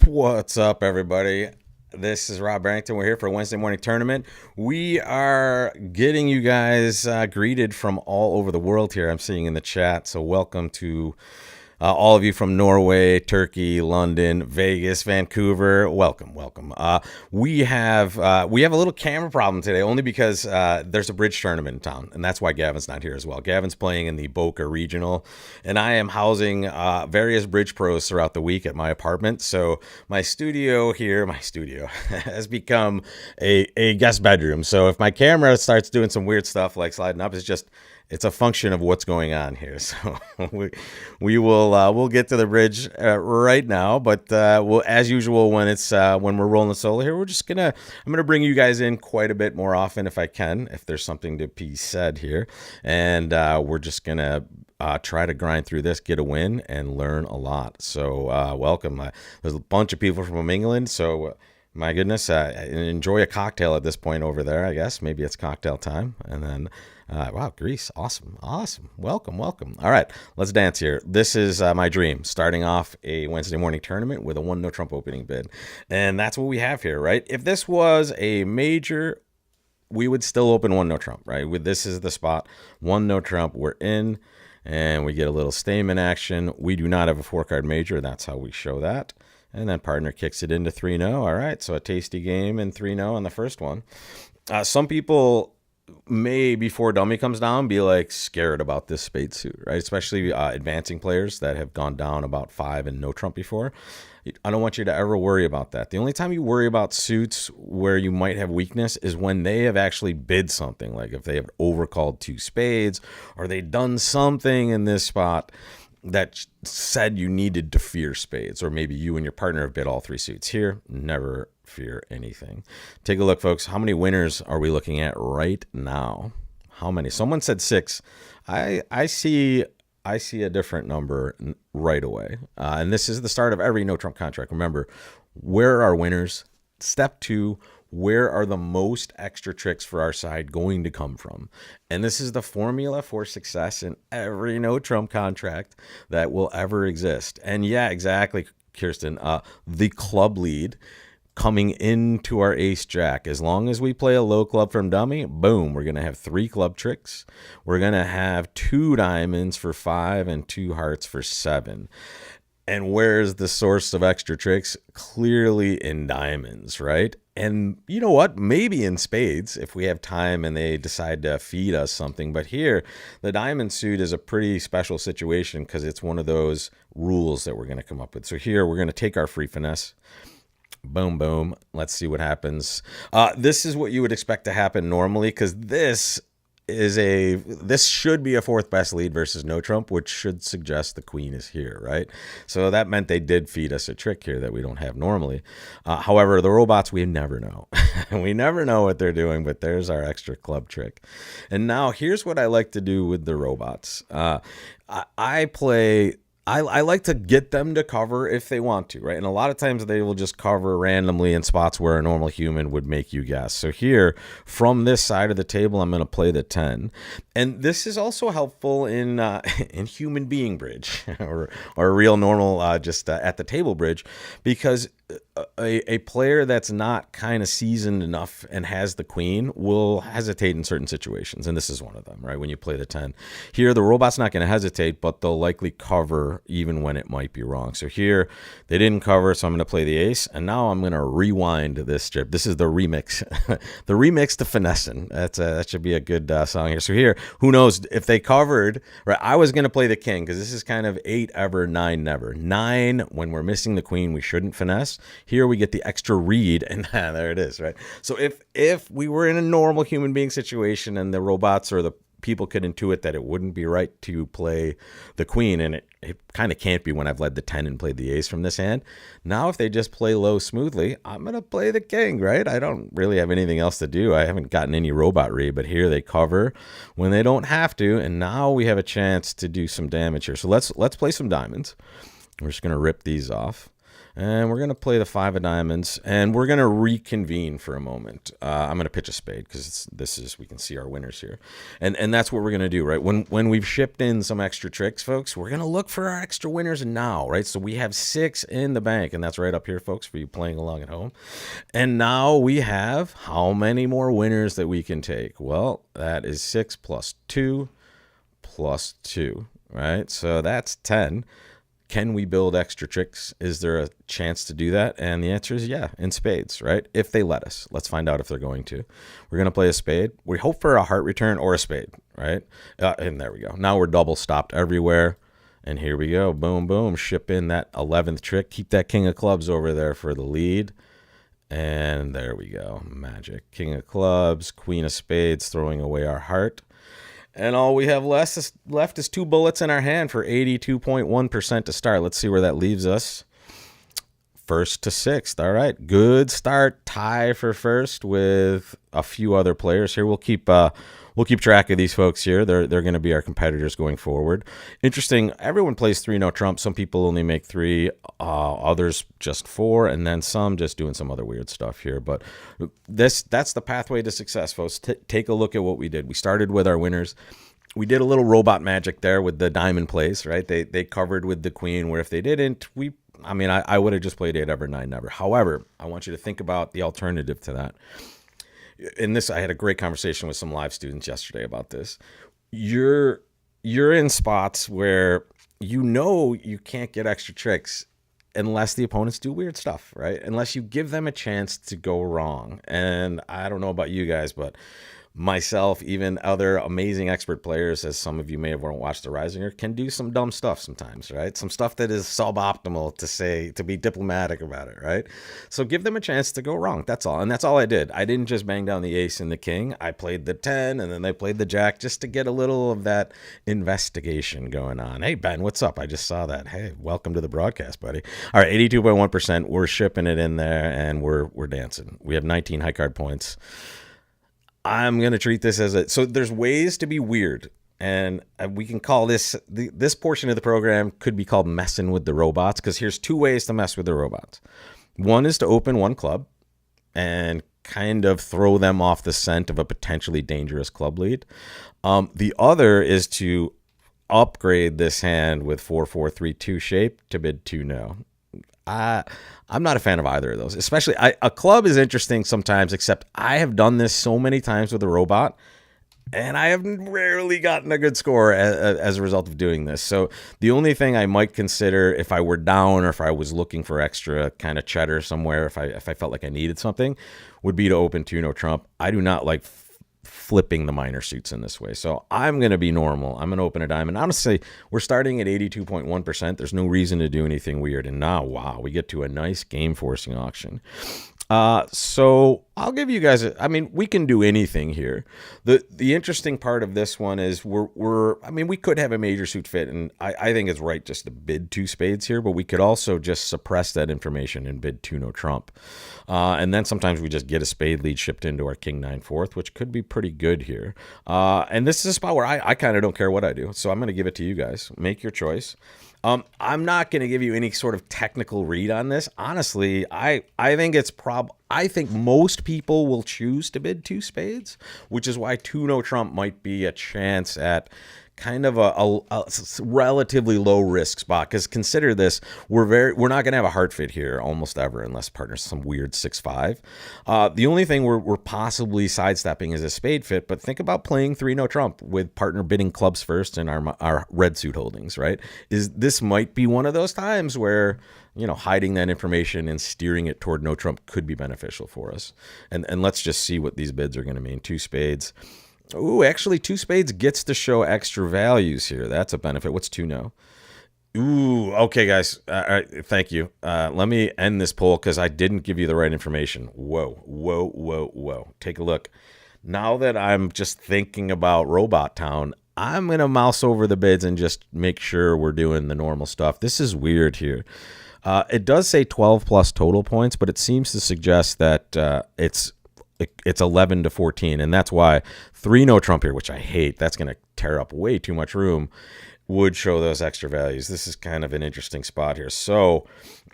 What's up, everybody? This is Rob Barrington. We're here for a Wednesday morning tournament. We are getting you guys greeted from all over the world here. I'm seeing in the chat. So welcome to all of you from Norway, Turkey, London, Vegas, Vancouver. Welcome. We have a little camera problem today, only because there's a bridge tournament in town, and that's why Gavin's not here as well. Gavin's playing in the Boca Regional, and I am housing various bridge pros throughout the week at my apartment. So my studio has become a guest bedroom. So if my camera starts doing some weird stuff like sliding up, it's a function of what's going on here. So we'll get to the bridge right now, but we'll, as usual, when we're rolling the solo here, I'm gonna bring you guys in quite a bit more often if I can, if there's something to be said here, and we're just gonna try to grind through this, get a win, and learn a lot. So welcome. There's a bunch of people from England, so. My goodness, enjoy a cocktail at this point over there, I guess. Maybe it's cocktail time. And then, wow, Greece. Awesome. Welcome. All right, let's dance here. This is my dream, starting off a Wednesday morning tournament with a 1-no Trump opening bid. And that's what we have here, right? If this was a major, we would still open 1-no Trump, right? This is the spot. 1-no Trump, we're in, and we get a little stamen action. We do not have a 4-card major. That's how we show that. And then partner kicks it into 3-0. All right, so a tasty game and 3-0 on the first one. Some people may, before dummy comes down, be like scared about this spade suit, right? Especially advancing players that have gone down about 5 and no trump before. I don't want you to ever worry about that. The only time you worry about suits where you might have weakness is when they have actually bid something, like if they have overcalled 2 spades or they've done something in this spot that said you needed to fear spades, or maybe you and your partner have bid all 3 suits. Here, never fear anything. Take a look, folks. How many winners are we looking at right now? How many? Someone said 6. I see a different number right away. And this is the start of every no trump contract. Remember, where are winners? Step 2, where are the most extra tricks for our side going to come from? And this is the formula for success in every no trump contract that will ever exist. And yeah, exactly, Kirsten. The club lead coming into our ace jack. As long as we play a low club from dummy, boom, we're going to have 3 club tricks. We're going to have 2 diamonds for 5 and 2 hearts for 7. And where's the source of extra tricks? Clearly in diamonds, right? And you know what? Maybe in spades if we have time and they decide to feed us something. But here, the diamond suit is a pretty special situation because it's one of those rules that we're going to come up with. So here, we're going to take our free finesse. Boom. Let's see what happens. This is what you would expect to happen normally, because this should be a 4th best lead versus no trump, which should suggest the queen is here, right? So that meant they did feed us a trick here that we don't have normally. However, the robots, we never know. We never know what they're doing, but there's our extra club trick. And now here's what I like to do with the robots. I like to get them to cover if they want to, right? And a lot of times they will just cover randomly in spots where a normal human would make you guess. So here, from this side of the table, I'm going to play the 10. And this is also helpful in human being bridge or real normal just at the table bridge, because a player that's not kind of seasoned enough and has the queen will hesitate in certain situations, and this is one of them, right? When you play the 10. Here, the robot's not going to hesitate, but they'll likely cover even when it might be wrong. So here, they didn't cover, so I'm going to play the ace, and now I'm going to rewind this strip. This is the remix. The remix to Finessin'. That should be a good song here. So here, who knows if they covered, right? I was going to play the king, because this is kind of 8 ever, 9 never. 9, when we're missing the queen, we shouldn't finesse. Here we get the extra read, and there it is, right? So if we were in a normal human being situation and the robots or the people could intuit that it wouldn't be right to play the queen, and it kind of can't be when I've led the 10 and played the ace from this hand. Now if they just play low smoothly, I'm going to play the king, right? I don't really have anything else to do. I haven't gotten any robot read, but here they cover when they don't have to, and now we have a chance to do some damage here. So let's play some diamonds. We're just going to rip these off. And we're going to play the 5 of diamonds, and we're going to reconvene for a moment. I'm going to pitch a spade because we can see our winners here. And that's what we're going to do, right? When we've shipped in some extra tricks, folks, we're going to look for our extra winners now, right? So we have 6 in the bank, and that's right up here, folks, for you playing along at home. And now we have how many more winners that we can take? Well, that is 6 plus 2 plus 2, right? So that's 10. Can we build extra tricks? Is there a chance to do that? And the answer is yeah, in spades, right? If they let us. Let's find out if they're going to. We're going to play a spade. We hope for a heart return or a spade, right? And there we go. Now we're double stopped everywhere. And here we go. Boom, boom. Ship in that 11th trick. Keep that king of clubs over there for the lead. And there we go. Magic. King of clubs, queen of spades, throwing away our heart. And all we have left is 2 bullets in our hand for 82.1% to start. Let's see where that leaves us. 1st to 6th. All right. Good start. Tie for 1st with a few other players here. We'll keep track of these folks here. They're going to be our competitors going forward. Interesting. Everyone plays 3 no trump. Some people only make 3, others just 4, and then some just doing some other weird stuff here. But that's the pathway to success, folks. Take a look at what we did. We started with our winners. We did a little robot magic there with the diamond plays, right? They covered with the queen, where if they didn't, I would have just played 8 ever, 9 never. However, I want you to think about the alternative to that. In this, I had a great conversation with some live students yesterday about this. You're in spots where you can't get extra tricks unless the opponents do weird stuff, right? Unless you give them a chance to go wrong. And I don't know about you guys, but myself, even other amazing expert players, as some of you may have watched The Risinger, can do some dumb stuff sometimes, right? Some stuff that is suboptimal, to be diplomatic about it, right? So give them a chance to go wrong. That's all. And that's all I did. I didn't just bang down the ace and the king. I played the 10, and then they played the jack just to get a little of that investigation going on. Hey, Ben, what's up? I just saw that. Hey, welcome to the broadcast, buddy. All right, 82.1%. We're shipping it in there, and we're dancing. We have 19 high card points. I'm going to treat this so there's ways to be weird, and we can call this portion of the program could be called messing with the robots, because here's 2 ways to mess with the robots. One is to open one club and kind of throw them off the scent of a potentially dangerous club lead. The other is to upgrade this hand with 4-4-3-2 shape to bid 2 no. I'm not a fan of either of those. Especially, a club is interesting sometimes, except I have done this so many times with a robot, and I have rarely gotten a good score as a result of doing this. So the only thing I might consider if I were down, or if I was looking for extra kind of cheddar somewhere, if I felt like I needed something, would be to open 2 no trump. I do not like flipping the minor suits in this way. So I'm going to be normal. I'm going to open a diamond. Honestly, we're starting at 82.1%. There's no reason to do anything weird. And now, wow, we get to a nice game forcing auction. So I'll give you guys, we can do anything here. The interesting part of this one is we could have a major suit fit, and I think it's right just to bid 2 spades here, but we could also just suppress that information and bid 2 no trump. And then sometimes we just get a spade lead shipped into our king 9-4, which could be pretty good here. And this is a spot where I kind of don't care what I do. So I'm going to give it to you guys. Make your choice. I'm not going to give you any sort of technical read on this. Honestly, I think I think most people will choose to bid 2 spades, which is why 2 no trump might be a chance at kind of a relatively low risk spot. Because consider this, we're not going to have a heart fit here almost ever, unless partner's some weird 6-5. The only thing we're possibly sidestepping is a spade fit. But think about playing 3 no trump with partner bidding clubs first and our red suit holdings, right? This might be one of those times where hiding that information and steering it toward no trump could be beneficial for us. And let's just see what these bids are going to mean. 2 spades. Ooh, actually, 2 spades gets to show extra values here. That's a benefit. What's 2 no? Ooh, okay, guys. All right, thank you. Let me end this poll because I didn't give you the right information. Whoa. Take a look. Now that I'm just thinking about Robot Town, I'm going to mouse over the bids and just make sure we're doing the normal stuff. This is weird here. It does say 12 plus total points, but it seems to suggest that it's 11 to 14, and that's why 3 no trump here, which I hate. That's going to tear up way too much room. would show those extra values. This is kind of an interesting spot here. So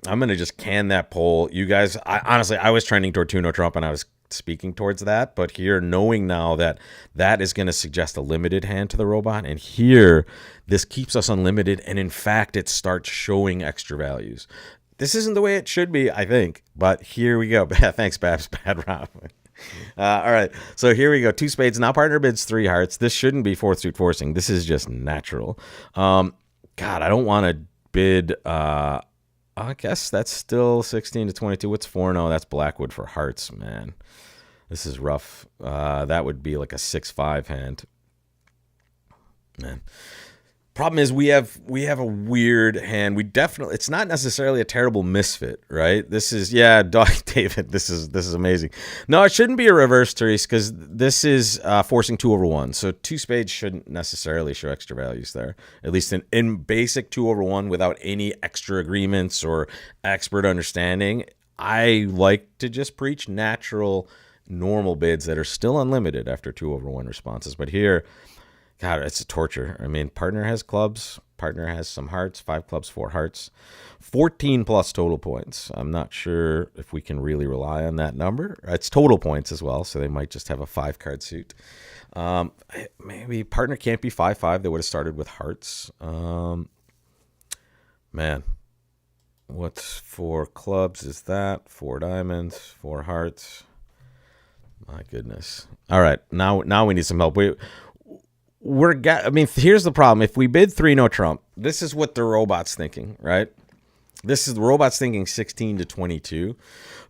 I'm going to just can that poll. You guys, honestly, I was trending toward 2-no Trump and I was speaking towards that. But here, knowing now that that is going to suggest a limited hand to the robot. And here, this keeps us unlimited. And in fact, it starts showing extra values. This isn't the way it should be, I think. But here we go. Thanks, Babs. Bad Rob. All right, so here we go. 2 spades. Now partner bids 3 hearts. This shouldn't be 4th suit forcing. This is just natural. God, I don't want to bid. I guess that's still 16 to 22. What's 4-0? That's Blackwood for hearts, man. This is rough. That would be like a 6-5 hand. Man. Problem is we have a weird hand. It's not necessarily a terrible misfit, right? This is David. This is amazing. No, it shouldn't be a reverse, Therese, because this is forcing 2/1. So 2 spades shouldn't necessarily show extra values there. At least in basic 2/1 without any extra agreements or expert understanding. I like to just preach natural, normal bids that are still unlimited after 2/1 responses. But here, God, it's a torture. I mean, partner has clubs. Partner has some hearts. 5 clubs, 4 hearts. 14 plus total points. I'm not sure if we can really rely on that number. It's total points as well, so they might just have a 5-card suit. Maybe partner can't be 5-5. They would have started with hearts. Man, what's 4 clubs is that? 4 diamonds, 4 hearts. My goodness. All right, now we need some help. Here's the problem. If we bid 3-no Trump, this is what the robot's thinking, right? This is the robot's thinking 16 to 22.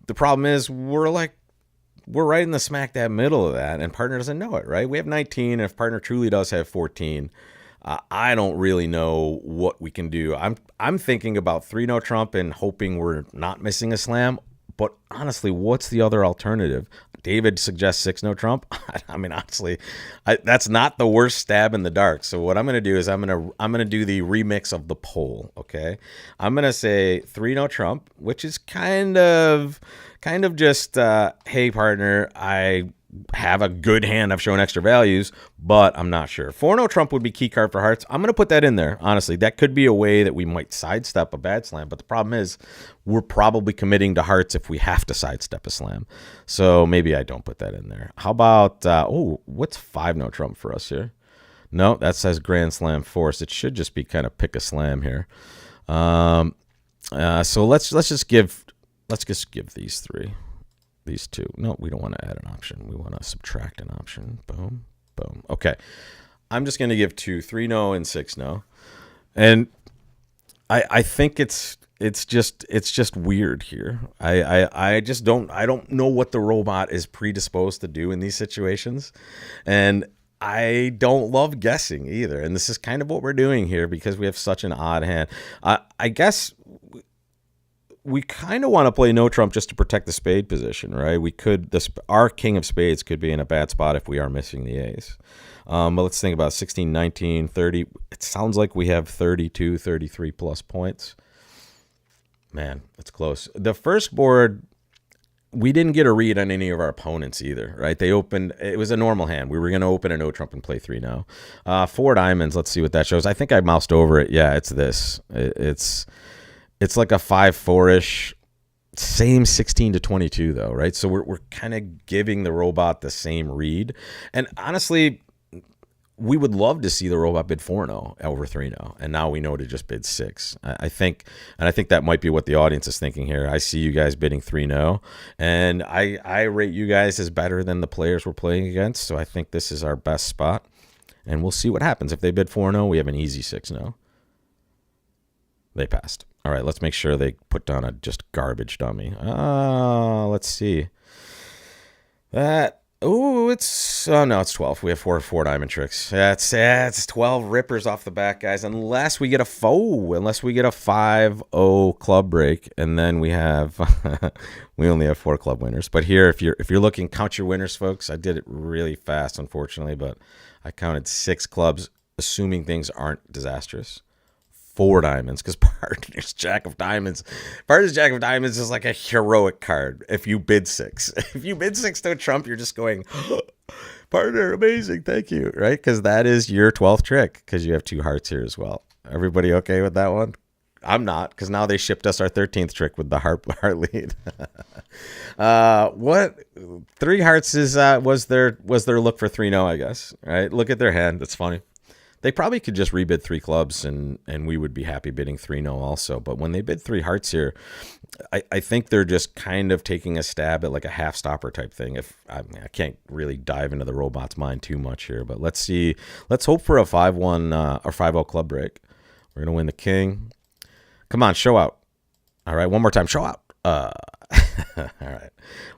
The problem is we're right in the smack dab middle of that, and partner doesn't know it, right? We have 19, and if partner truly does have 14, I don't really know what we can do. I'm thinking about 3-no Trump and hoping we're not missing a slam. But honestly, what's the other alternative? David suggests 6-no Trump. I mean, honestly, that's not the worst stab in the dark. So what I'm going to do is I'm going to do the remix of the poll. Okay, I'm going to say 3-no Trump, which is kind of just hey partner, I have a good hand. I've shown extra values, but I'm not sure. 4-no Trump would be key card for hearts. I'm going to put that in there. Honestly, that could be a way that we might sidestep a bad slam. But the problem is we're probably committing to hearts if we have to sidestep a slam. So maybe I don't put that in there. How about, what's 5-no Trump for us here? No, that says Grand Slam force. It should just be kind of pick a slam here. So let's just give these 3. These 2. No, we don't want to add an option. We want to subtract an option. Boom, boom. Okay. I'm just going to give 2, 3-no and 6-no. And I think it's just weird here. I don't know what the robot is predisposed to do in these situations. And I don't love guessing either. And this is kind of what we're doing here because we have such an odd hand. I guess we kind of want to play no Trump just to protect the spade position, right? We could, our king of spades could be in a bad spot if we are missing the ace. But let's think about 16, 19, 30. It sounds like we have 32, 33 plus points. Man, that's close. The first board, we didn't get a read on any of our opponents either, right? It was a normal hand. We were going to open a no Trump and play 3-no. 4 diamonds, let's see what that shows. I think I moused over it. Yeah, it's this. It's like a 5-4-ish, same 16 to 22 though, right? So we're kind of giving the robot the same read. And honestly, we would love to see the robot bid 4-0 over 3-0. And now we know to just bid 6. I think that might be what the audience is thinking here. I see you guys bidding 3-0, and I rate you guys as better than the players we're playing against. So I think this is our best spot, and we'll see what happens. If they bid 4-0, we have an easy 6-0. They passed. All right, let's make sure they put down a just garbage dummy. Let's see. It's 12. We have four diamond tricks. It's 12 rippers off the back, guys. Unless we get a 5-0 club break, and then we only have 4 club winners. But here, if you're looking, count your winners, folks. I did it really fast, unfortunately, but I counted 6 clubs, assuming things aren't disastrous. 4 diamonds, because partner's Jack of Diamonds. Partner's Jack of Diamonds is like a heroic card if you bid 6. If you bid 6 to a Trump, you're just going, Partner, amazing. Thank you. Right? Because that is your 12th trick because you have 2 hearts here as well. Everybody okay with that one? I'm not, because now they shipped us our 13th trick with the heart lead. What 3 hearts is was their look for 3-0, I guess. Right? Look at their hand. That's funny. They probably could just rebid 3 clubs and we would be happy bidding 3-0 also. But when they bid 3 hearts here, I think they're just kind of taking a stab at like a half stopper type thing. I can't really dive into the robot's mind too much here, but let's see. Let's hope for a 5-1 or 5-0 club break. We're gonna win the king. Come on, show out. All right, one more time, show out. All right,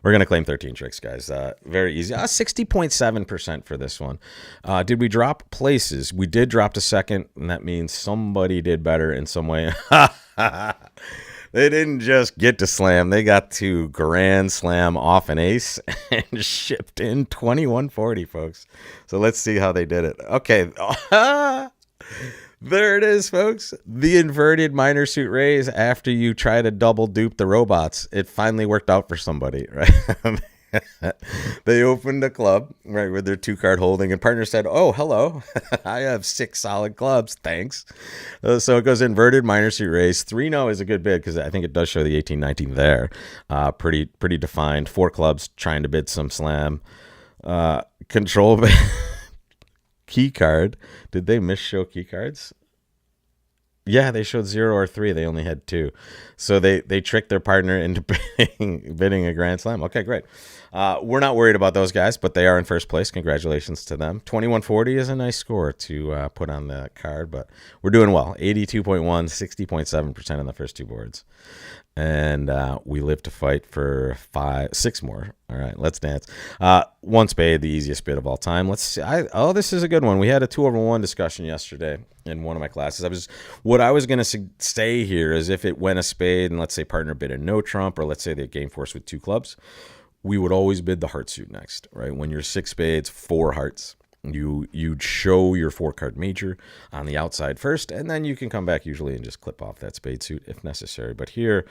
we're gonna claim 13 tricks, guys. Very easy. 60.7% for this one. Did we drop places? We did drop to second, and that means somebody did better in some way. They didn't just get to slam; they got to grand slam off an ace and shipped in 2140, folks. So let's see how they did it. Okay. There it is, folks. The inverted minor suit raise after you try to double dupe the robots. It finally worked out for somebody, right? They opened a club, right, with their 2-card holding, and partner said, oh, hello. I have 6 solid clubs. Thanks. So it goes inverted minor suit raise. 3-0 is a good bid because I think it does show the 18-19 there. Pretty defined. 4 clubs trying to bid some slam. Control key card. Did they misshow key cards? Yeah, they showed 0 or 3. They only had 2. So they tricked their partner into bidding a grand slam. Okay, great. We're not worried about those guys, but they are in first place. Congratulations to them. 2140 is a nice score to put on the card, but we're doing well. 82.1, 60.7% on the first 2 boards. And we live to fight for 6 more. All right, let's dance. 1 spade, the easiest bid of all time. Let's see. This is a good one. We had a 2/1 discussion yesterday in one of my classes. What I was going to say here is if it went a spade and let's say partner bid a no trump, or let's say they game force with 2 clubs, we would always bid the heart suit next, right? When you're 6 spades, 4 hearts. You'd show your 4-card major on the outside first, and then you can come back usually and just clip off that spade suit if necessary. But here,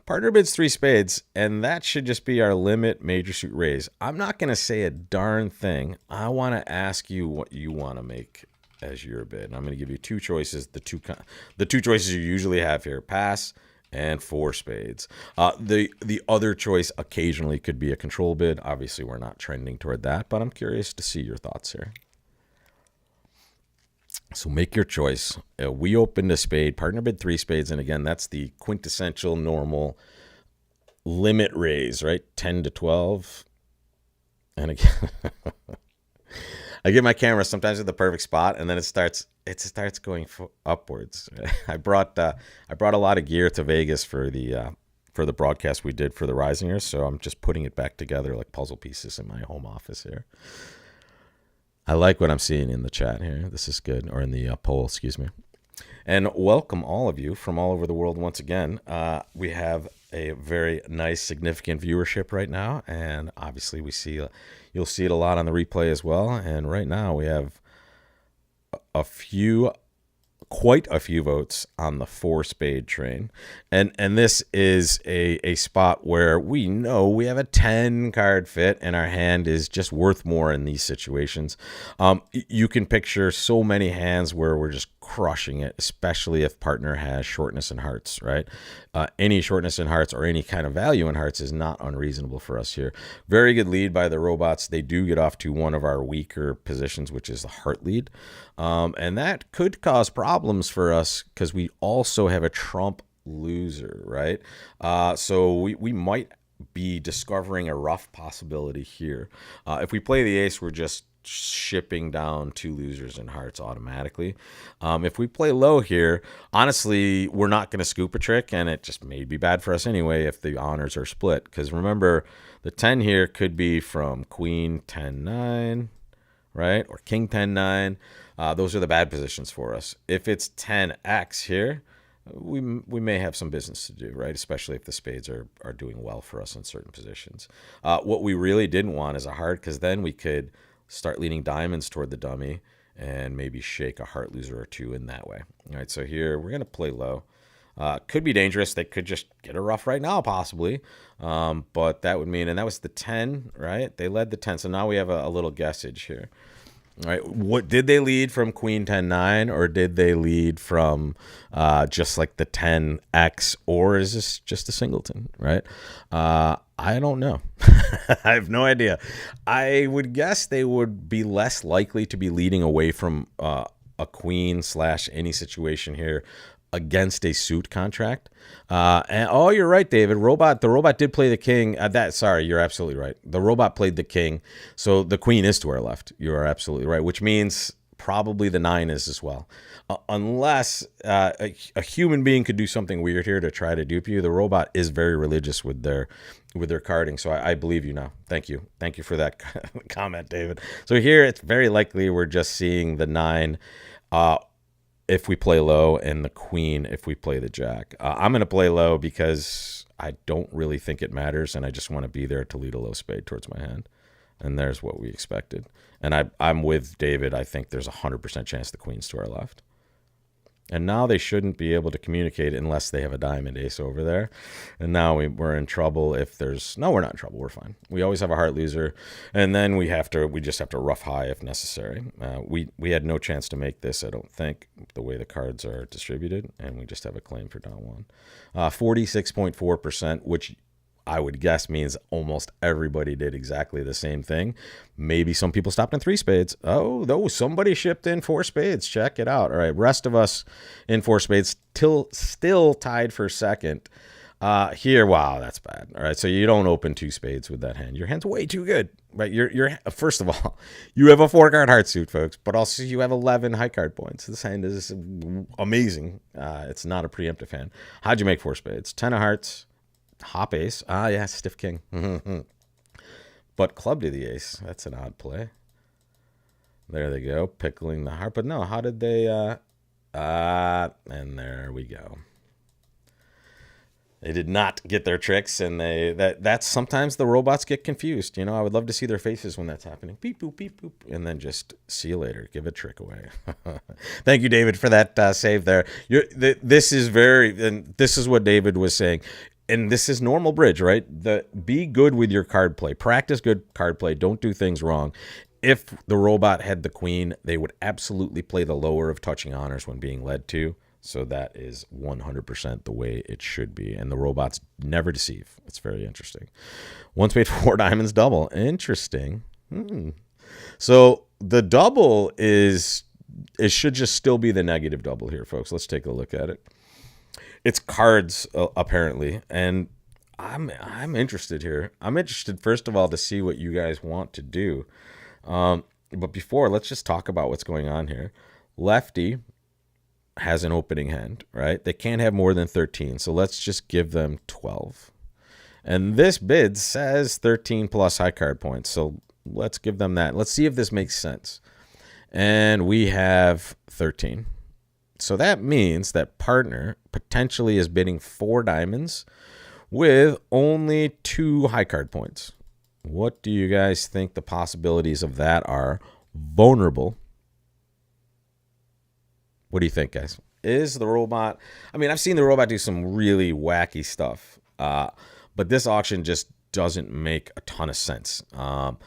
partner bids 3 spades, and that should just be our limit major suit raise. I'm not going to say a darn thing. I want to ask you what you want to make as your bid. And I'm going to give you 2 choices, the two choices you usually have here, pass and 4 spades. The other choice occasionally could be a control bid. Obviously, we're not trending toward that, but I'm curious to see your thoughts here. So make your choice. We opened a spade, partner bid 3 spades, and again, that's the quintessential normal limit raise, right? 10 to 12. And again, I get my camera sometimes at the perfect spot, and then it starts going upwards. I brought a lot of gear to Vegas for the broadcast we did for the Risingers, so I'm just putting it back together like puzzle pieces in my home office here. I like what I'm seeing in the chat here. This is good, or in the poll, excuse me. And welcome all of you from all over the world once again. We have a very nice, significant viewership right now, and obviously you'll see it a lot on the replay as well. And right now we have quite a few votes on the 4 spade train, and this is a spot where we know we have a 10 card fit and our hand is just worth more in these situations. You can picture so many hands where we're just crushing it, especially if partner has shortness in hearts, right? Any shortness in hearts or any kind of value in hearts is not unreasonable for us here. Very good lead by the robots. They do get off to one of our weaker positions, which is the heart lead. And that could cause problems for us because we also have a trump loser, right? So we might be discovering a rough possibility here. If we play the ace, we're just shipping down 2 losers in hearts automatically. If we play low here, honestly, we're not going to scoop a trick, and it just may be bad for us anyway if the honors are split. Because remember, the 10 here could be from queen 10-9, right? Or king 10-9. Those are the bad positions for us. If it's 10x here, we may have some business to do, right? Especially if the spades are doing well for us in certain positions. What we really didn't want is a heart, because then we could start leaning diamonds toward the dummy and maybe shake a heart loser or 2 in that way. All right, so here we're going to play low. Could be dangerous. They could just get a ruff right now, possibly. But that would mean, and that was the 10, right? They led the 10. So now we have a little guessage here. All right. What did they lead from Queen 10-9, or did they lead from just like the 10x, or is this just a singleton, right? I don't know. I have no idea. I would guess they would be less likely to be leading away from a queen / any situation here against a suit contract. And oh, you're right, David. The robot did play the king. Sorry, you're absolutely right. The robot played the king, so the queen is to our left. You are absolutely right, which means probably the 9 is as well. Unless a human being could do something weird here to try to dupe you. The robot is very religious with their carding, so I believe you now. Thank you for that comment, David. So here it's very likely we're just seeing the 9 if we play low, and the queen if we play the jack. I'm going to play low because I don't really think it matters, and I just want to be there to lead a low spade towards my hand. And there's what we expected. And I'm with David. I think there's a 100% chance the queen's to our left. And now they shouldn't be able to communicate unless they have a diamond ace over there. And now we're in trouble if there's... No, we're not in trouble. We're fine. We always have a heart loser. And then we just have to rough high if necessary. We had no chance to make this, I don't think, the way the cards are distributed. And we just have a claim for down one. 46.4%, which I would guess means almost everybody did exactly the same thing. Maybe some people stopped in 3 spades. Oh, somebody shipped in 4 spades. Check it out. All right, rest of us in 4 spades, still tied for second. Here, wow, that's bad. All right, so you don't open 2 spades with that hand. Your hand's way too good. Right? You're first of all, you have a 4-card heart suit, folks, but also you have 11 high card points. This hand is amazing. It's not a preemptive hand. How'd you make 4 spades? 10 of hearts. Hop ace. Yeah, stiff king. But club to the ace. That's an odd play. There they go, pickling the heart. But no, how did they... and there we go. They did not get their tricks, and that's sometimes the robots get confused. I would love to see their faces when that's happening. Beep, boop, beep, boop, and then just see you later. Give a trick away. Thank you, David, for that save there. This is what David was saying. And this is normal bridge, right? Be good with your card play. Practice good card play. Don't do things wrong. If the robot had the queen, they would absolutely play the lower of touching honors when being led to. So that is 100% the way it should be. And the robots never deceive. It's very interesting. Once made 4 diamonds double. Interesting. So the double it should just still be the negative double here, folks. Let's take a look at it. It's cards, apparently, and I'm interested here. I'm interested, first of all, to see what you guys want to do. But before, let's just talk about what's going on here. Lefty has an opening hand, right? They can't have more than 13, so let's just give them 12. And this bid says 13 plus high card points, so let's give them that. Let's see if this makes sense. And we have 13. So that means that partner potentially is bidding 4 diamonds with only 2 high card points. What do you guys think the possibilities of that are? Vulnerable. What do you think, guys? Is the robot... I mean, I've seen the robot do some really wacky stuff, but this auction just doesn't make a ton of sense. And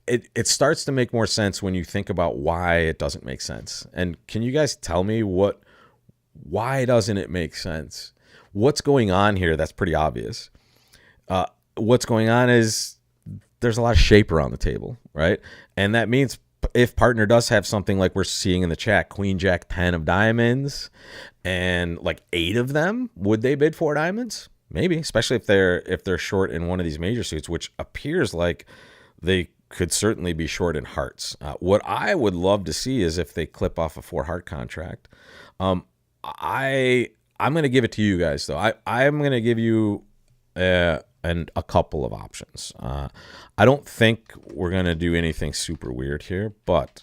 it starts to make more sense when you think about why it doesn't make sense. And can you guys tell me why doesn't it make sense? What's going on here? That's pretty obvious. What's going on is there's a lot of shape around the table, right? And that means if partner does have something like we're seeing in the chat, queen, jack, 10 of diamonds, and like 8 of them, would they bid 4 diamonds? Maybe, especially if they're short in one of these major suits, which appears like they could certainly be short in hearts. What I would love to see is if they clip off a 4 heart contract. I'm going to give it to you guys, though. I'm going to give you a couple of options. I don't think we're going to do anything super weird here, but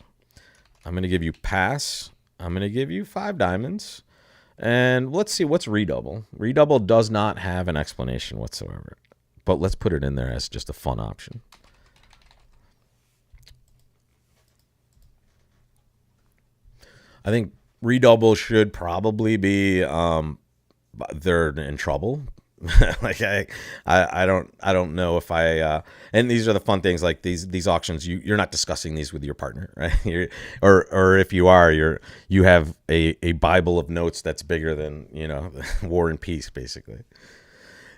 I'm going to give you pass. I'm going to give you 5 diamonds. And let's see, what's redouble? Redouble does not have an explanation whatsoever, but let's put it in there as just a fun option. I think redouble should probably be they're in trouble. Like I don't know if and these are the fun things, like these auctions, you're not discussing these with your partner, right? Or if you are, you have a Bible of notes that's bigger than, War and Peace, basically.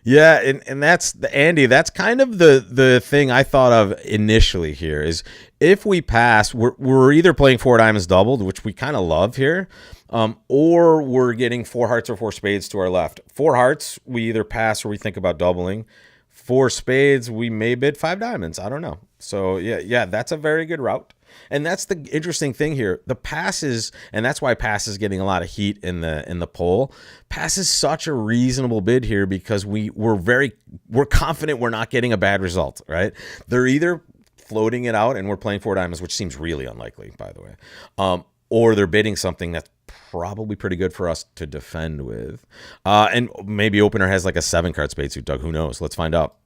Yeah, and that's Andy. That's kind of the thing I thought of initially here is if we pass, we're either playing four diamonds doubled, which we kind of love here, or we're getting four hearts or four spades to our left. Four hearts, we either pass or we think about doubling. Four spades, we may bid five diamonds. I don't know. So yeah, that's a very good route. And that's the interesting thing here. The passes, and that's why pass is getting a lot of heat in the poll. Pass is such a reasonable bid here because we're confident we're not getting a bad result, right? They're either floating it out and we're playing four diamonds, which seems really unlikely, by the way, or they're bidding something that's probably pretty good for us to defend with. And maybe opener has like a 7-card spade suit, Doug. Who knows? Let's find out.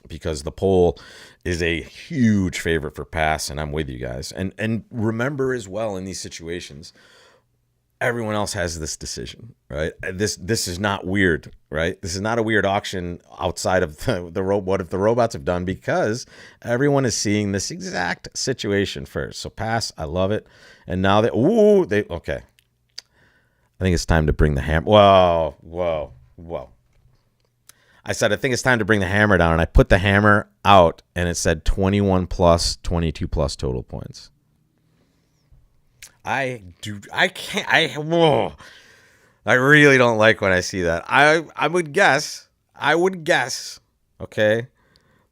Because the poll is a huge favorite for pass, and I'm with you guys. And remember as well, in these situations, everyone else has this decision, right? This is not weird, right? This is not a weird auction outside of the what if the robots have done, because everyone is seeing this exact situation first. So pass, I love it. And now okay. I think it's time to bring the hammer. Whoa. I said, I think it's time to bring the hammer down, and I put the hammer out, and it said 21 plus, 22 plus total points. I really don't like when I see that. I would guess, okay,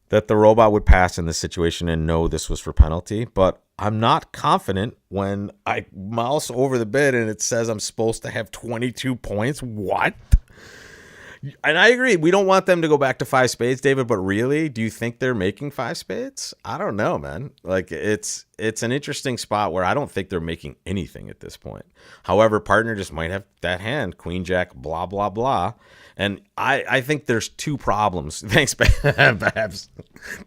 that the robot would pass in this situation and know this was for penalty, but I'm not confident when I mouse over the bid and it says I'm supposed to have 22 points. What? And I agree. We don't want them to go back to five spades, David, but really, do you think they're making five spades? I don't know, man. Like, it's an interesting spot where I don't think they're making anything at this point. However, partner just might have that hand, queen, jack, blah, blah, blah. And I think there's two problems. Thanks, Babs.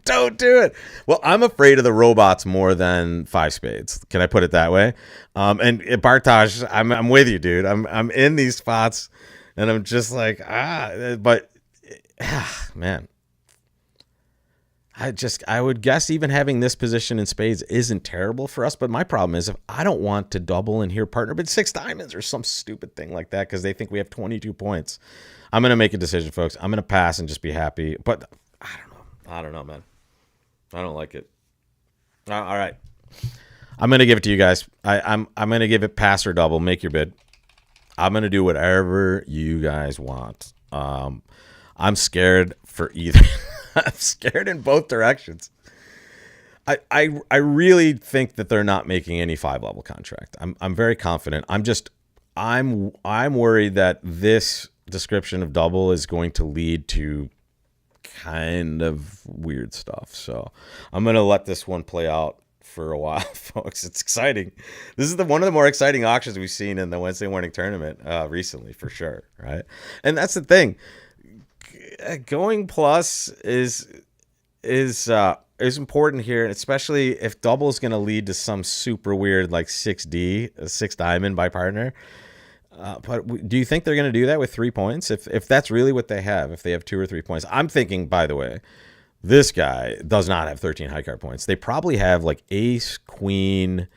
Don't do it. Well, I'm afraid of the robots more than five spades. Can I put it that way? And Bartosz, I'm with you, dude. I'm in these spots. And I'm just like, man. I would guess even having this position in spades isn't terrible for us. But my problem is if I don't want to double and hear partner bid six diamonds or some stupid thing like that because they think we have 22 points, I'm going to make a decision, folks. I'm going to pass and just be happy. But I don't know, man. I don't like it. All right. I'm going to give it to you guys. I'm going to give it pass or double. Make your bid. I'm going to do whatever you guys want. I'm scared for either. I'm scared in both directions. I really think that they're not making any 5-level contract. I'm very confident. I'm worried that this description of double is going to lead to kind of weird stuff. So I'm going to let this one play out for a while, folks. It's exciting. This is one of the more exciting auctions we've seen in the Wednesday morning tournament recently, for sure, right? And that's the thing. Going plus is important here, especially if double is going to lead to some super weird like 6D, a 6 diamond by partner. But do you think they're going to do that with 3 points? If that's really what they have, if they have 2 or 3 points, I'm thinking, by the way, this guy does not have 13 high card points. They probably have like ace, queen,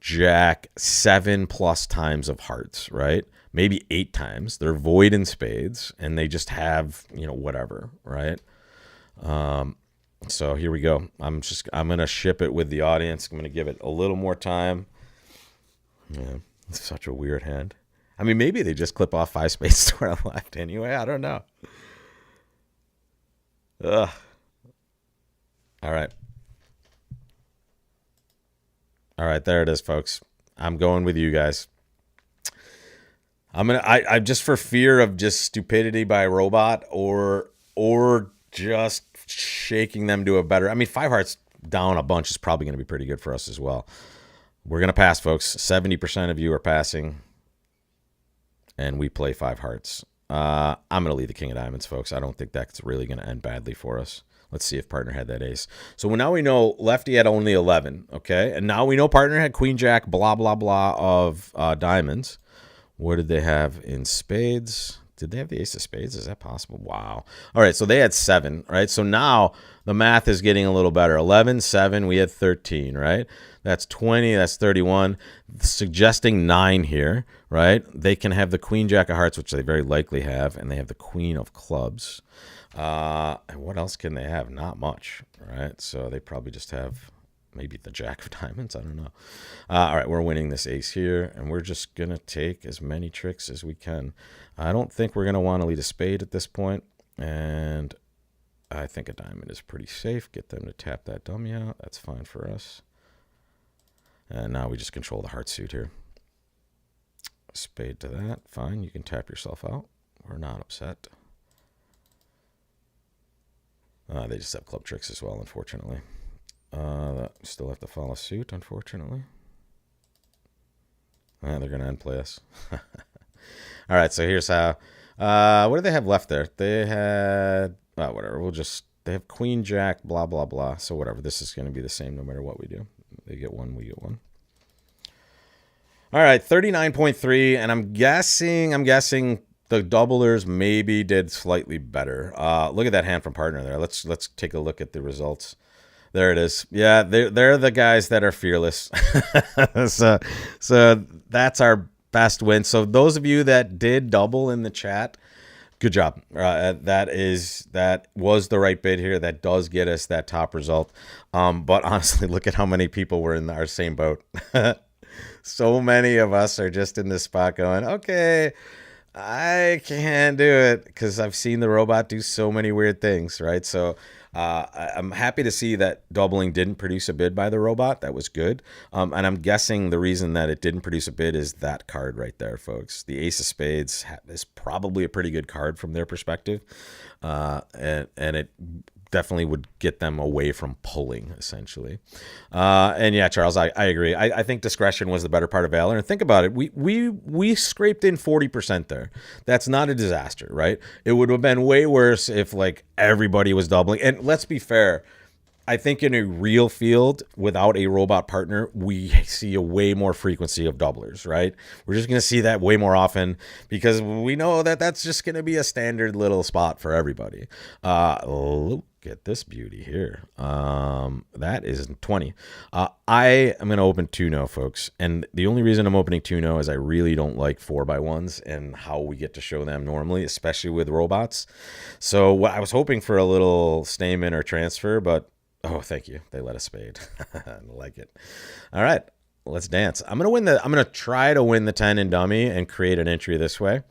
jack, 7+ times of hearts, right? Maybe 8 times. They're void in spades, and they just have, whatever, right? So here we go. I'm going to ship it with the audience. I'm going to give it a little more time. Yeah, it's such a weird hand. I mean, maybe they just clip off 5 spades to our left anyway. I don't know. Ugh. All right. There it is, folks. I'm going with you guys. I just for fear of just stupidity by a robot or just shaking them to a better. I mean, 5 hearts down a bunch is probably going to be pretty good for us as well. We're going to pass, folks. 70% of you are passing, and we play 5 hearts. I'm going to leave the king of diamonds, folks. I don't think that's really going to end badly for us. Let's see if partner had that ace. So now we know lefty had only 11, okay? And now we know partner had queen, jack, blah, blah, blah of diamonds. What did they have in spades? Did they have the ace of spades? Is that possible? Wow. All right, so they had 7, right? So now the math is getting a little better. 11, 7, we had 13, right? That's 20, that's 31. Suggesting 9 here, right? They can have the queen, jack of hearts, which they very likely have, and they have the queen of clubs. And what else can they have? Not much, right? So they probably just have maybe the jack of diamonds. I don't know. All right, we're winning this ace here, and we're just going to take as many tricks as we can. I don't think we're going to want to lead a spade at this point, and I think a diamond is pretty safe. Get them to tap that dummy out. That's fine for us. And now we just control the heart suit here. Spade to that. Fine, you can tap yourself out. We're not upset. They just have club tricks as well, unfortunately. Still have to follow suit, unfortunately. They're going to unplay us. All right, so here's how. What do they have left there? They had, whatever. They have queen, jack, blah, blah, blah. So whatever. This is going to be the same no matter what we do. They get one, we get one. All right, 39.3, and I'm guessing the doublers maybe did slightly better. Look at that hand from partner there. Let's take a look at the results. There it is. Yeah, they're the guys that are fearless. So that's our best win. So those of you that did double in the chat, good job. That was the right bid here. That does get us that top result. But honestly, look at how many people were in our same boat. So many of us are just in this spot going, okay, I can't do it because I've seen the robot do so many weird things, right? So I'm happy to see that doubling didn't produce a bid by the robot. That was good. And I'm guessing the reason that it didn't produce a bid is that card right there, folks. The ace of spades is probably a pretty good card from their perspective. And it definitely would get them away from pulling, essentially. And yeah, Charles, I agree. I think discretion was the better part of valor. And think about it. We scraped in 40% there. That's not a disaster, right? It would have been way worse if like everybody was doubling. And let's be fair. I think in a real field without a robot partner, we see a way more frequency of doublers, right? We're just going to see that way more often because we know that that's just going to be a standard little spot for everybody. Look at this beauty here. That is 20. I am going to open 2-0, folks. And the only reason I'm opening 2-0 is I really don't like 4x1s and how we get to show them normally, especially with robots. So I was hoping for a little statement or transfer, but oh, thank you. They let a spade. I like it. All right, let's dance. I'm gonna try to win the 10 in dummy and create an entry this way.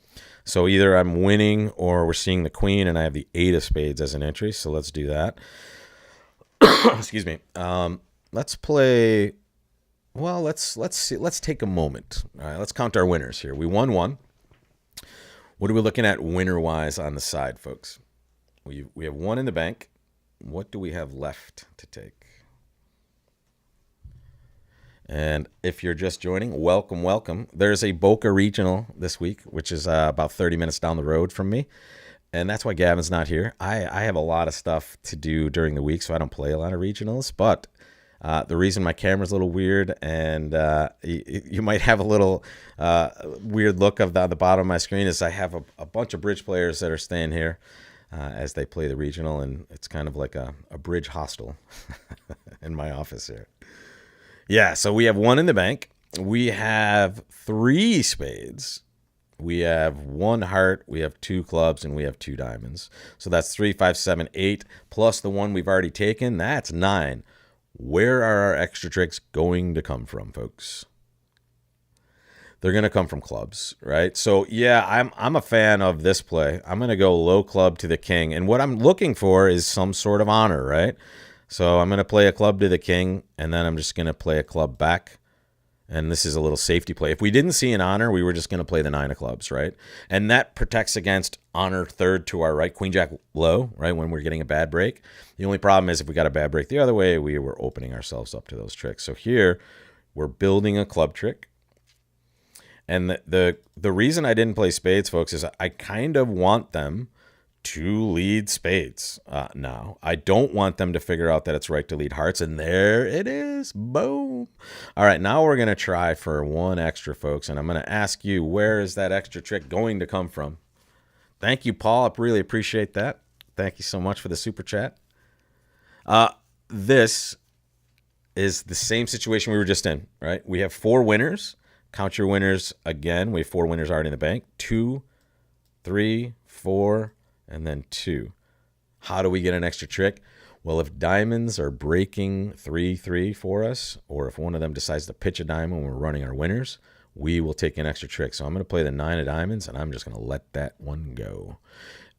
So either I'm winning or we're seeing the queen and I have the 8 of spades as an entry. So let's do that. Excuse me. Let's play. Well, let's see. Let's take a moment. All right, let's count our winners here. We won 1. What are we looking at winner-wise on the side, folks? We have 1 in the bank. What do we have left to take? And if you're just joining, welcome, welcome. There's a Boca Regional this week, which is about 30 minutes down the road from me. And that's why Gavin's not here. I have a lot of stuff to do during the week, so I don't play a lot of regionals. But the reason my camera's a little weird and you might have a little weird look of the bottom of my screen is I have a bunch of bridge players that are staying here. As they play the regional, and it's kind of like a bridge hostel in my office here. Yeah, so we have 1 in the bank. We have 3 spades. We have 1 heart. We have 2 clubs, and we have 2 diamonds. So that's 3, 5, 7, 8, plus the 1 we've already taken. That's 9. Where are our extra tricks going to come from, folks? They're going to come from clubs, right? So, yeah, I'm a fan of this play. I'm going to go low club to the king. And what I'm looking for is some sort of honor, right? So I'm going to play a club to the king, and then I'm just going to play a club back. And this is a little safety play. If we didn't see an honor, we were just going to play the 9 of clubs, right? And that protects against honor third to our right, queen jack low, right, when we're getting a bad break. The only problem is if we got a bad break the other way, we were opening ourselves up to those tricks. So here we're building a club trick. And the reason I didn't play spades, folks, is I kind of want them to lead spades now. I don't want them to figure out that it's right to lead hearts, and there it is. Boom. All right, now we're going to try for one extra, folks, and I'm going to ask you, where is that extra trick going to come from? Thank you, Paul. I really appreciate that. Thank you so much for the super chat. This is the same situation we were just in, right? We have 4 winners. Count your winners again. We have 4 winners already in the bank. 2, 3, 4, and then 2. How do we get an extra trick? Well, if diamonds are breaking 3-3 for us, or if one of them decides to pitch a diamond when we're running our winners, we will take an extra trick. So I'm going to play the 9 of diamonds, and I'm just going to let that one go.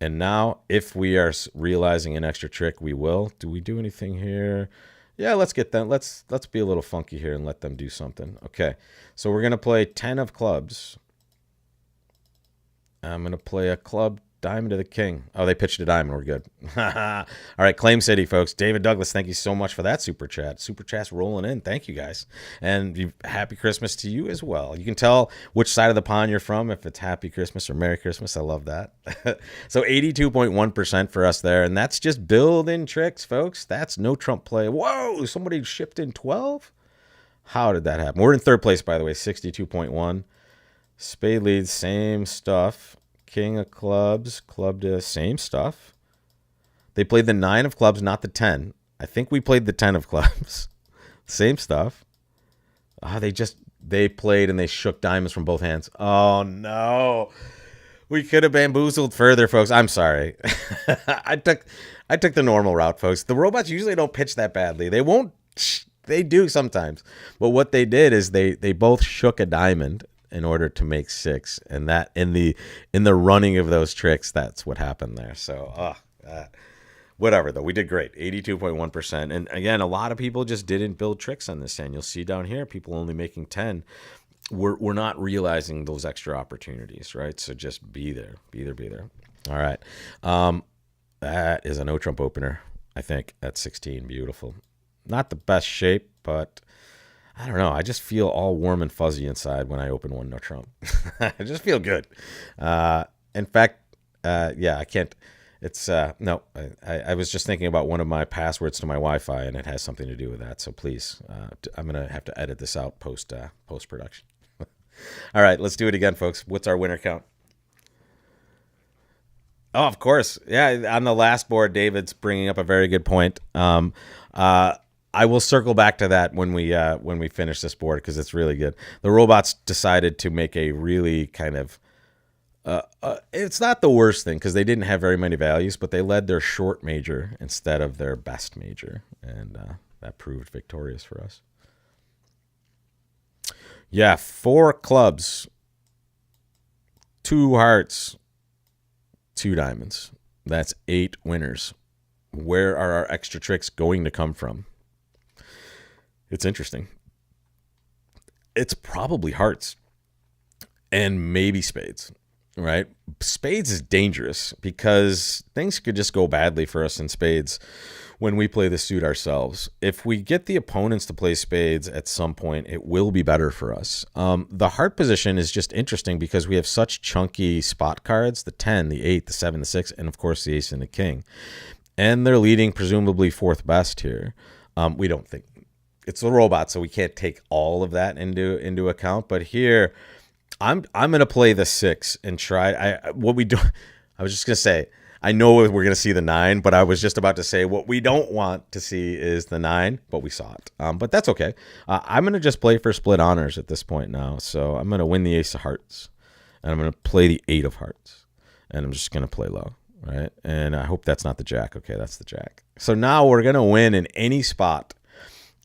And now, if we are realizing an extra trick, we will. Do we do anything here? Yeah, let's get them. Let's be a little funky here and let them do something. Okay, so we're going to play 10 of clubs. I'm going to play a club diamond to the king. Oh, they pitched a diamond. We're good. All right, Claim City, folks. David Douglas, thank you so much for that super chat. Super chat's rolling in. Thank you, guys. And happy Christmas to you as well. You can tell which side of the pond you're from, if it's Happy Christmas or Merry Christmas. I love that. So 82.1% for us there. And that's just build-in tricks, folks. That's no Trump play. Whoa, somebody shipped in 12? How did that happen? We're in third place, by the way, 62.1. Spade leads, same stuff. King of clubs, club to same stuff. They played the 9 of clubs, not the 10. I think we played the 10 of clubs. Same stuff. They played and they shook diamonds from both hands. Oh no. We could have bamboozled further, folks. I'm sorry. I took the normal route, folks. The robots usually don't pitch that badly. They won't. They do sometimes. But what they did is they both shook a diamond in order to make 6, and that in the running of those tricks, that's what happened there. So whatever, though, we did great. 82.1%. And again, a lot of people just didn't build tricks on this hand. You'll see down here people only making 10. We're not realizing those extra opportunities, right? So just be there. All right, that is a no Trump opener, I think, at 16. Beautiful. Not the best shape, but I don't know. I just feel all warm and fuzzy inside when I open one no Trump. I just feel good. In fact, I can't. It's no. I was just thinking about one of my passwords to my Wi-Fi, and it has something to do with that. So please, I'm gonna have to edit this out post production. All right, let's do it again, folks. What's our winner count? Oh, of course. Yeah, on the last board, David's bringing up a very good point. I will circle back to that when we finish this board because it's really good. The robots decided to make a really kind of it's not the worst thing because they didn't have very many values, but they led their short major instead of their best major, and that proved victorious for us. Yeah, 4 clubs, 2 hearts, 2 diamonds. That's 8 winners. Where are our extra tricks going to come from? It's interesting. It's probably hearts and maybe spades, right? Spades is dangerous because things could just go badly for us in spades when we play the suit ourselves. If we get the opponents to play spades at some point, it will be better for us. The heart position is just interesting because we have such chunky spot cards, the 10, the 8, the 7, the 6, and of course the ace and the king. And they're leading presumably 4th best here. We don't think. It's a robot, so we can't take all of that into account. But here, I'm gonna play the 6 and try. I was just gonna say, I know we're gonna see the 9, but I was just about to say what we don't want to see is the 9, but we saw it. But that's okay. I'm gonna just play for split honors at this point now. So I'm gonna win the ace of hearts, and I'm gonna play the 8 of hearts, and I'm just gonna play low, right? And I hope that's not the jack. Okay, that's the jack. So now we're gonna win in any spot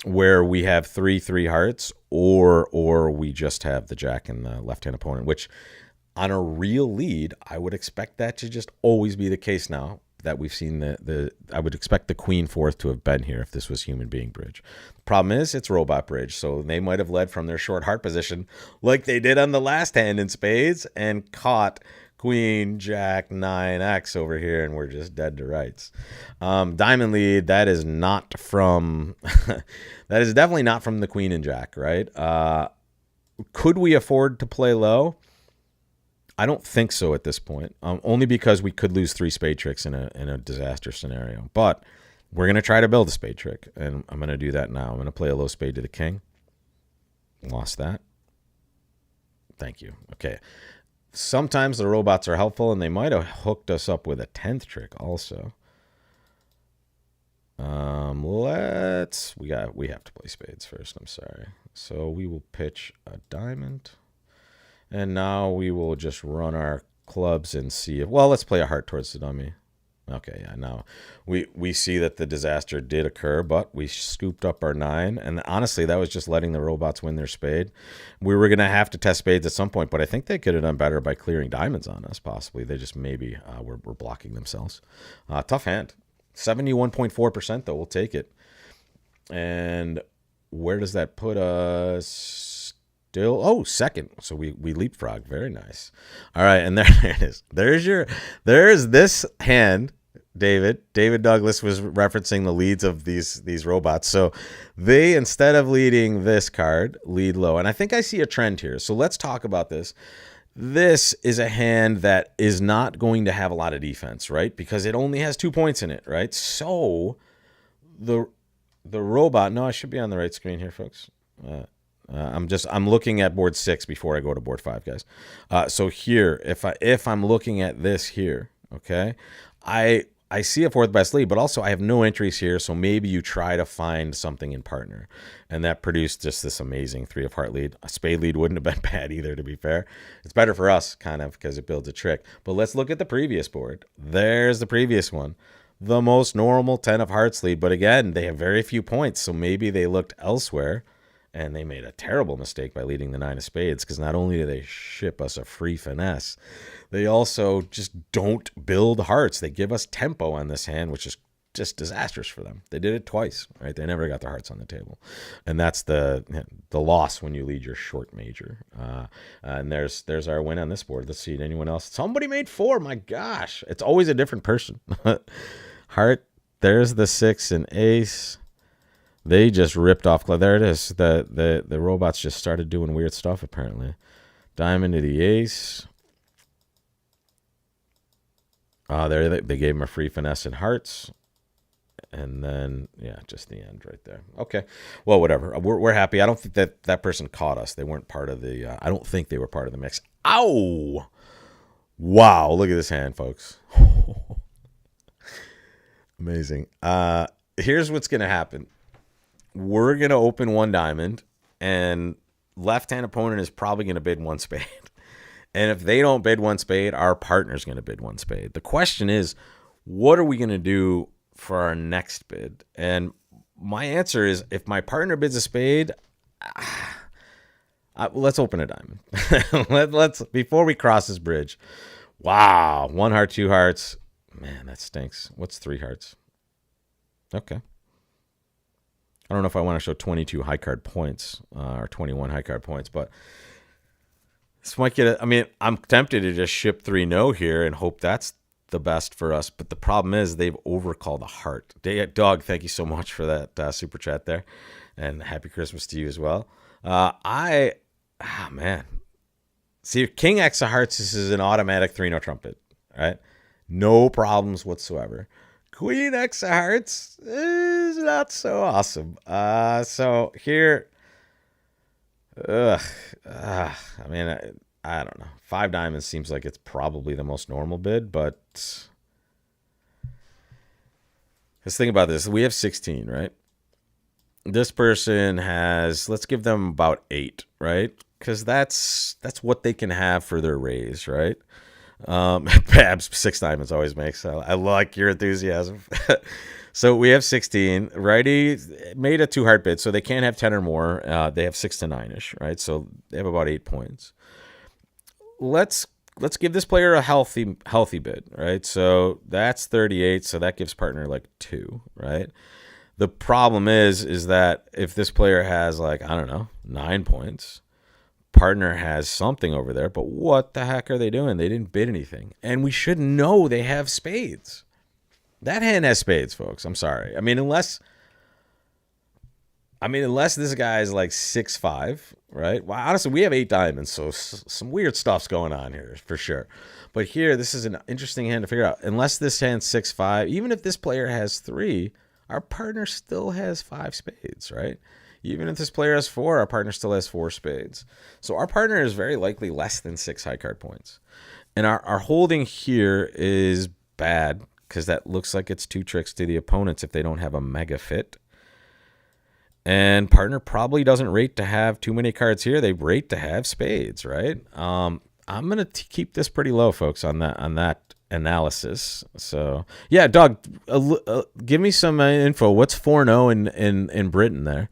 where we have 3 hearts or we just have the jack and the left-hand opponent, which on a real lead, I would expect that to just always be the case now that we've seen I would expect the queen 4th to have been here if this was human being bridge. The problem is it's robot bridge, so they might have led from their short heart position like they did on the last hand in spades and caught queen, jack, 9x over here, and we're just dead to rights. Diamond lead, that is not from, that is definitely not from the queen and jack, right? Could we afford to play low? I don't think so at this point. Only because we could lose 3 spade tricks in a disaster scenario. But we're going to try to build a spade trick, and I'm going to do that now. I'm going to play a low spade to the king. Lost that. Thank you. Okay. Sometimes the robots are helpful, and they might have hooked us up with a 10th trick also. We have to play spades first. I'm sorry. So we will pitch a diamond. And now we will just run our clubs and see if, well, let's play a heart towards the dummy. Okay, yeah, now we see that the disaster did occur, but we scooped up our 9. And honestly, that was just letting the robots win their spade. We were going to have to test spades at some point, but I think they could have done better by clearing diamonds on us, possibly. They just maybe were blocking themselves. Tough hand. 71.4%, though. We'll take it. And where does that put us? Still, second. So we leapfrog. Very nice. All right, and there it is. There's this hand. David Douglas was referencing the leads of these robots. So they, instead of leading this card, lead low. And I think I see a trend here. So let's talk about this. This is a hand that is not going to have a lot of defense, right? Because it only has 2 points in it, right? So the robot. No, I should be on the right screen here, folks. I'm looking at board 6 before I go to board 5, guys. So here, if I'm looking at this here, okay, I see a 4th best lead, but also I have no entries here. So maybe you try to find something in partner, and that produced just this amazing 3 of heart lead. A spade lead wouldn't have been bad either, to be fair. It's better for us, kind of, because it builds a trick. But let's look at the previous board. There's the previous one. The most normal 10 of hearts lead, but again, they have very few points, so maybe they looked elsewhere. And they made a terrible mistake by leading the 9 of spades, because not only do they ship us a free finesse, they also just don't build hearts. They give us tempo on this hand, which is just disastrous for them. They did it twice, right? They never got their hearts on the table. And that's the loss when you lead your short major. And there's our win on this board. Let's see, anyone else? Somebody made 4. My gosh. It's always a different person. Heart, there's the 6 and ace. They just ripped off. There it is. The robots just started doing weird stuff, apparently. Diamond to the ace. There they gave him a free finesse and hearts. And then, yeah, just the end right there. Okay. Well, whatever. We're happy. I don't think that person caught us. They weren't part of the, I don't think they were part of the mix. Ow! Wow. Look at this hand, folks. Amazing. Here's what's going to happen. We're going to open 1 diamond, and left-hand opponent is probably going to bid 1 spade. And if they don't bid 1 spade, our partner's going to bid 1 spade. The question is, what are we going to do for our next bid? And my answer is, if my partner bids a spade, let's open a diamond. Let's before we cross this bridge. Wow, 1 heart, 2 hearts. Man, that stinks. What's 3 hearts? Okay. I don't know if I want to show 22 high card points or 21 high card points, but this might get I'm tempted to just ship 3 no here and hope that's the best for us. But the problem is they've overcalled a heart. Dog, thank you so much for that super chat there. And happy Christmas to you as well. Man. See, King X of hearts, this is an automatic 3 no trumpet, right? No problems whatsoever. Queen X of hearts is not so awesome. So here, I don't know. 5 diamonds seems like it's probably the most normal bid, but let's think about this. We have 16, right? This person has, let's give them about 8, right? Because that's what they can have for their raise, right? Babs, 6 diamonds always makes. I like your enthusiasm. So we have 16. Righty made a 2 heart bid, so they can't have 10 or more. They have 6 to 9-ish, right? So they have about 8 points. Let's give this player a healthy bid, right? So that's 38. So that gives partner like 2, right? The problem is that if this player has 9 points. Partner has something over there, but what the heck are they doing? They didn't bid anything. And we should know they have spades. That hand has spades, folks. I'm sorry. Unless I mean, unless this guy's like 6'5", right? Well, honestly, we have 8 diamonds, so some weird stuff's going on here for sure. But here, this is an interesting hand to figure out. Unless this hand's 6'5", even if this player has 3, our partner still has 5 spades, right? Even if this player has 4, our partner still has 4 spades. So our partner is very likely less than 6 high card points. And our holding here is bad because that looks like it's 2 tricks to the opponents if they don't have a mega fit. And partner probably doesn't rate to have too many cards here. They rate to have spades, right? I'm gonna keep this pretty low, folks, on that analysis. So yeah, Doug, give me some info. What's 4-0 in Britain there?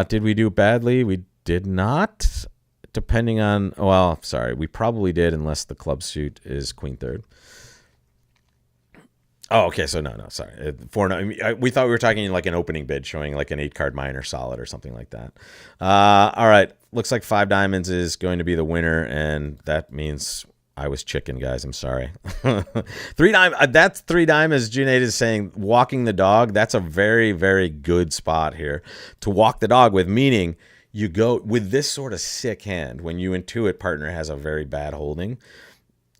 Did we do badly? We did not. Depending on, well, sorry, we probably did unless the club suit is queen third. Oh, okay. So no, sorry. 4-0. We thought we were talking like an opening bid showing like an 8-card minor solid or something like that. All right. Looks like 5 diamonds is going to be the winner, and that means I was chicken, guys. I'm sorry. 3 diamonds. That's 3 diamonds. Junaid is saying walking the dog. That's a very, very good spot here to walk the dog with, meaning you go with this sort of sick hand when you intuit partner has a very bad holding.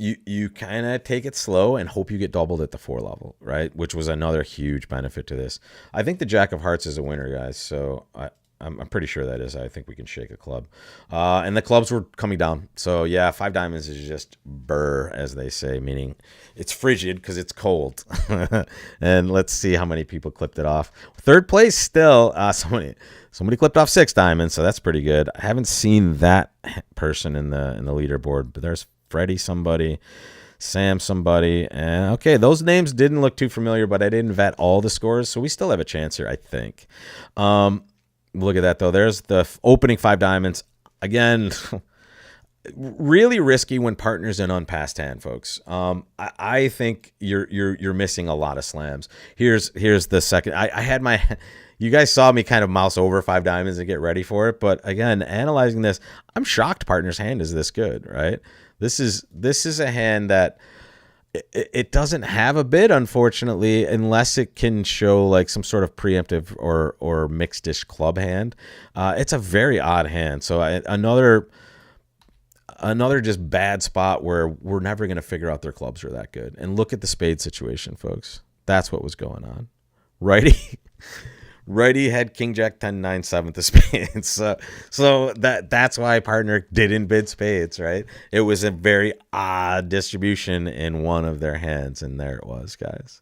You kind of take it slow and hope you get doubled at the 4 level, right? Which was another huge benefit to this. I think the Jack of Hearts is a winner, guys. So I'm pretty sure that is. I think we can shake a club. And the clubs were coming down. So yeah, 5 diamonds is just burr, as they say, meaning it's frigid because it's cold. And let's see how many people clipped it off. Third place still. Somebody clipped off 6 diamonds, so that's pretty good. I haven't seen that person in the leaderboard, but there's Freddie somebody, Sam somebody, and okay, those names didn't look too familiar, but I didn't vet all the scores, so we still have a chance here, I think. Look at that though. There's the opening 5 diamonds again. Really risky when partner's an unpassed hand, folks. I think you're missing a lot of slams. Here's the second. I had my. You guys saw me kind of mouse over 5 diamonds and get ready for it, but again, analyzing this, I'm shocked partner's hand is this good, right? This is a hand that it doesn't have a bid, unfortunately, unless it can show like some sort of preemptive or mixed-ish club hand. It's a very odd hand. So another just bad spot where we're never going to figure out their clubs are that good. And look at the spade situation, folks. That's what was going on. Righty had King Jack 10 9 7 of spades. So that's why partner didn't bid spades, right? It was a very odd distribution in one of their hands, and there it was, guys.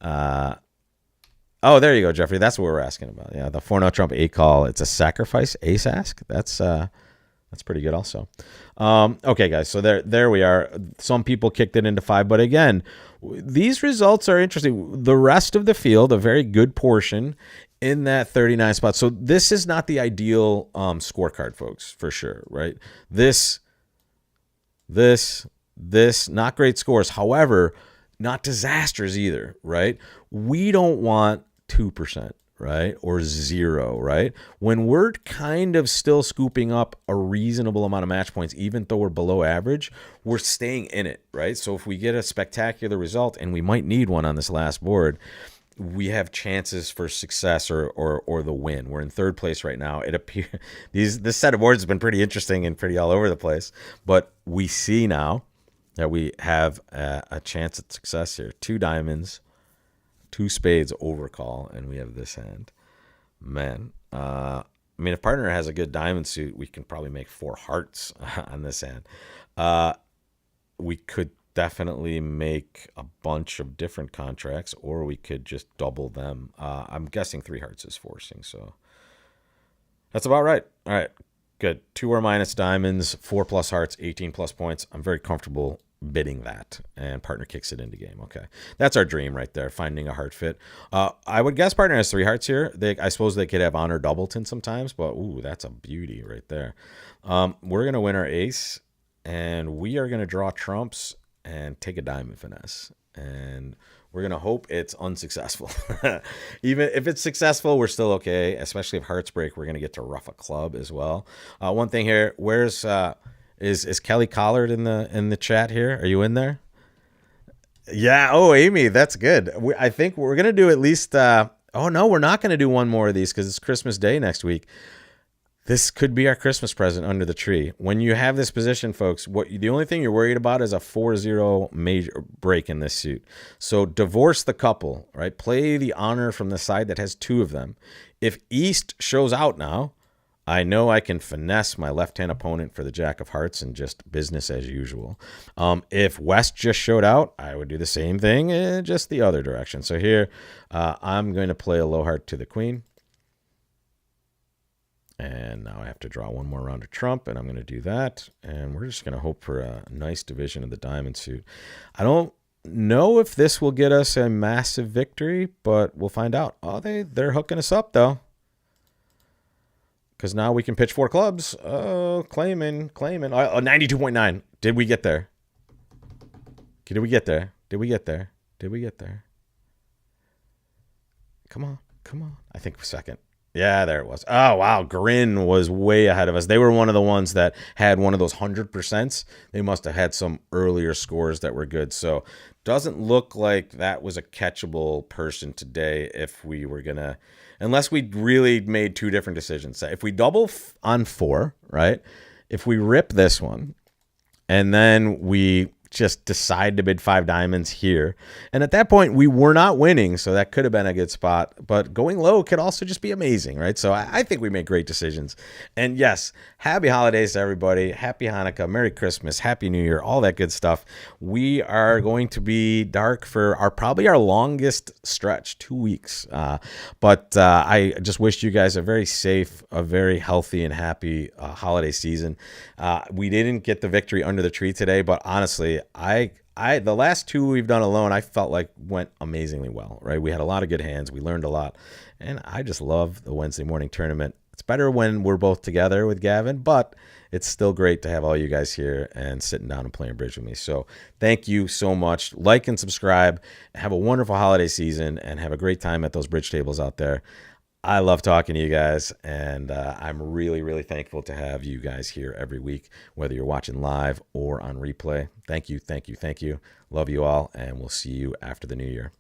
Oh, there you go, Jeffrey. That's what we're asking about. Yeah, the 4-0 trump 8 call. It's a sacrifice ace ask. That's pretty good also. Okay, guys, so there we are. Some people kicked it into 5, but again, these results are interesting. The rest of the field, a very good portion in that 39 spot. So this is not the ideal scorecard, folks, for sure, right? This, not great scores. However, not disasters either, right? We don't want 2%. Right? Or 0, right? When we're kind of still scooping up a reasonable amount of match points, even though we're below average, we're staying in it, right? So if we get a spectacular result, and we might need one on this last board, we have chances for success or the win. We're in 3rd place right now. It appears this set of boards has been pretty interesting and pretty all over the place, but we see now that we have a chance at success here. 2 diamonds, 2 spades overcall, and we have this hand. Man, I mean, if partner has a good diamond suit, we can probably make 4 hearts on this hand. We could definitely make a bunch of different contracts, or we could just double them. I'm guessing 3 hearts is forcing, so that's about right. All right, good. 2 or minus diamonds, 4 plus hearts, 18 plus points. I'm very comfortable bidding that, and partner kicks it into game. Okay, that's our dream right there, finding a heart fit. I would guess partner has 3 hearts here. I suppose they could have honor doubleton sometimes, but ooh, that's a beauty right there. We're gonna win our ace, and we are gonna draw trumps and take a diamond finesse, and we're gonna hope it's unsuccessful. Even if it's successful, we're still okay, especially if hearts break. We're gonna get to rough a club as well. One thing here, where's Is Kelly Collard in the chat here? Are you in there? Yeah. Oh, Amy, that's good. I think we're gonna do at least. Oh, no, we're not going to do one more of these because it's Christmas Day next week. This could be our Christmas present under the tree. When you have this position, folks, the only thing you're worried about is a 4-0 major break in this suit. So divorce the couple, right? Play the honor from the side that has two of them. If East shows out now, I know I can finesse my left-hand opponent for the Jack of Hearts and just business as usual. If West just showed out, I would do the same thing, just the other direction. So here, I'm going to play a low heart to the Queen. And now I have to draw one more round of trump, and I'm going to do that. And we're just going to hope for a nice division of the diamond suit. I don't know if this will get us a massive victory, but we'll find out. Oh, they're hooking us up, though. Because now we can pitch 4 clubs. Oh, claiming. Oh, 92.9. Did we get there? Did we get there? Come on. I think second. Yeah, there it was. Oh, wow. Grin was way ahead of us. They were one of the ones that had one of those 100%. They must have had some earlier scores that were good. So doesn't look like that was a catchable person today if we were going to, unless we really made 2 different decisions. If we double on 4, right? If we rip this one and then we just decide to bid 5 diamonds here. And at that point, we were not winning, so that could have been a good spot. But going low could also just be amazing, right? So I think we made great decisions. And yes, happy holidays to everybody. Happy Hanukkah, Merry Christmas, Happy New Year, all that good stuff. We are going to be dark for probably our longest stretch, 2 weeks. But I just wish you guys a very safe, a very healthy and happy holiday season. We didn't get the victory under the tree today, but honestly, the last 2 we've done alone, I felt like went amazingly well, right? We had a lot of good hands. We learned a lot. And I just love the Wednesday morning tournament. It's better when we're both together with Gavin, but it's still great to have all you guys here and sitting down and playing bridge with me. So thank you so much. Like and subscribe. Have a wonderful holiday season and have a great time at those bridge tables out there. I love talking to you guys, and I'm really, really thankful to have you guys here every week, whether you're watching live or on replay. Thank you. Love you all, and we'll see you after the new year.